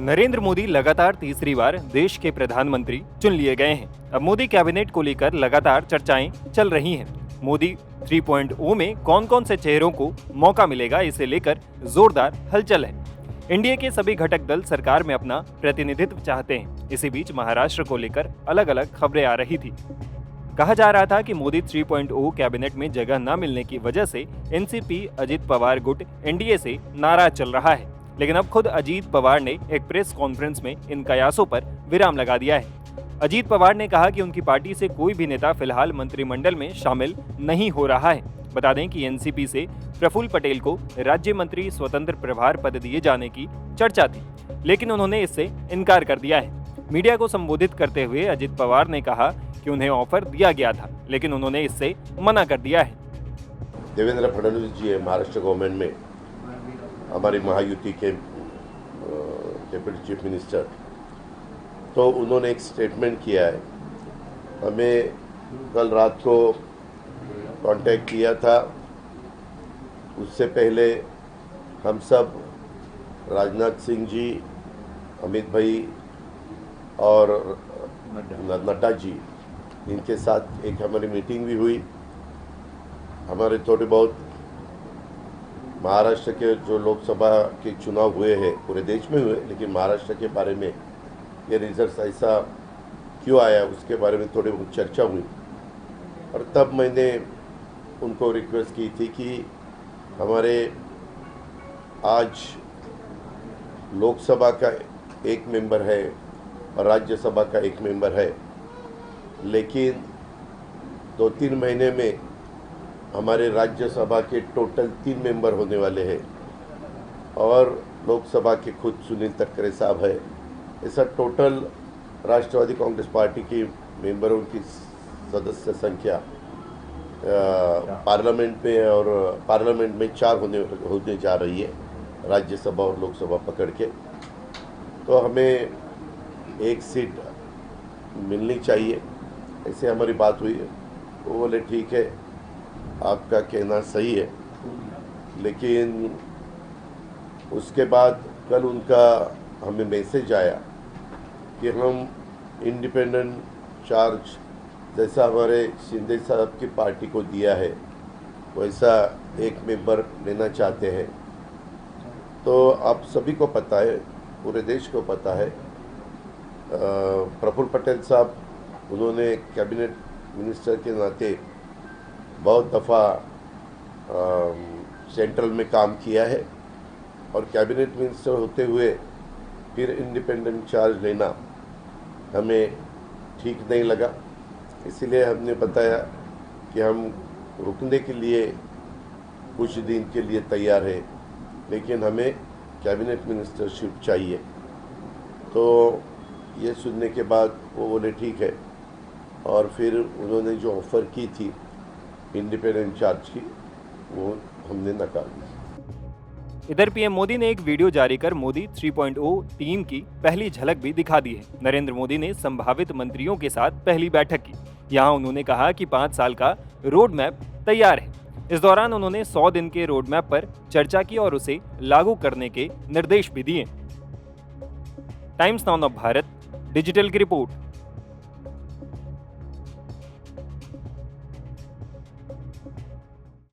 नरेंद्र मोदी लगातार तीसरी बार देश के प्रधानमंत्री चुन लिए गए हैं। अब मोदी कैबिनेट को लेकर लगातार चर्चाएं चल रही हैं। मोदी 3.0 में कौन कौन से चेहरों को मौका मिलेगा, इसे लेकर जोरदार हलचल है। एनडीए के सभी घटक दल सरकार में अपना प्रतिनिधित्व चाहते हैं। इसी बीच महाराष्ट्र को लेकर अलग अलग खबरें आ रही थी। कहा जा रहा था कि मोदी 3.0 कैबिनेट में जगह न मिलने की वजह से एनसीपी अजित पवार गुट एनडीए से नाराज चल रहा है। लेकिन अब खुद अजीत पवार ने एक प्रेस कॉन्फ्रेंस में इन कयासों पर विराम लगा दिया है। अजीत पवार ने कहा कि उनकी पार्टी से कोई भी नेता फिलहाल मंत्रिमंडल में शामिल नहीं हो रहा है। बता दें कि एनसीपी से प्रफुल्ल पटेल को राज्य मंत्री स्वतंत्र प्रभार पद दिए जाने की चर्चा थी, लेकिन उन्होंने इससे इनकार कर दिया है। मीडिया को संबोधित करते हुए अजित पवार ने कहा कि उन्हें ऑफर दिया गया था, लेकिन उन्होंने इससे मना कर दिया है। देवेंद्र फडणवीस जी है महाराष्ट्र गवर्नमेंट में, हमारी महायुति के डेप्यूटी चीफ मिनिस्टर, तो उन्होंने एक स्टेटमेंट किया है। हमें कल रात को कांटेक्ट किया था। उससे पहले हम सब राजनाथ सिंह जी, अमित भाई और नड्डा जी, इनके साथ एक हमारी मीटिंग भी हुई। हमारे थोड़े बहुत महाराष्ट्र के जो लोकसभा के चुनाव हुए हैं, पूरे देश में हुए, लेकिन महाराष्ट्र के बारे में ये रिजल्ट ऐसा क्यों आया उसके बारे में थोड़ी बहुत चर्चा हुई। और तब मैंने उनको रिक्वेस्ट की थी कि हमारे आज लोकसभा का एक मेंबर है और राज्यसभा का एक मेंबर है, लेकिन 2-3 महीने में हमारे राज्यसभा के टोटल 3 मेंबर होने वाले हैं और लोकसभा के खुद सुनील तटकरे साहब है। ऐसा टोटल राष्ट्रवादी कांग्रेस पार्टी की मेंबरों की सदस्य संख्या पार्लियामेंट में और पार्लियामेंट में 4 होने जा रही है, राज्यसभा और लोकसभा पकड़ के। तो हमें एक सीट मिलनी चाहिए, ऐसे हमारी बात हुई है। वो बोले ठीक है, आपका कहना सही है। लेकिन उसके बाद कल उनका हमें मैसेज आया कि हम इंडिपेंडेंट चार्ज जैसा हमारे शिंदे साहब की पार्टी को दिया है, वैसा एक मेंबर लेना चाहते हैं। तो आप सभी को पता है, पूरे देश को पता है, प्रफुल्ल पटेल साहब, उन्होंने कैबिनेट मिनिस्टर के नाते बहुत दफ़ा सेंट्रल में काम किया है और कैबिनेट मिनिस्टर होते हुए फिर इंडिपेंडेंट चार्ज लेना हमें ठीक नहीं लगा। इसीलिए हमने बताया कि हम रुकने के लिए कुछ दिन के लिए तैयार है, लेकिन हमें कैबिनेट मिनिस्टरशिप चाहिए। तो ये सुनने के बाद वो बोले ठीक है, और फिर उन्होंने जो ऑफ़र की थी इंडिपेंडेंट चार्ज की, वो हमने नकार दी। इधर पीएम मोदी ने एक वीडियो जारी कर मोदी 3.0 टीम की पहली झलक भी दिखा दी है। नरेंद्र मोदी ने संभावित मंत्रियों के साथ पहली बैठक की। यहां उन्होंने कहा कि 5 साल का रोड मैप तैयार है। इस दौरान उन्होंने 100 दिन के रोड मैप पर चर्चा की और उसे लागू करने के निर्देश भी दिए। Times now of Bharat digital की रिपोर्ट।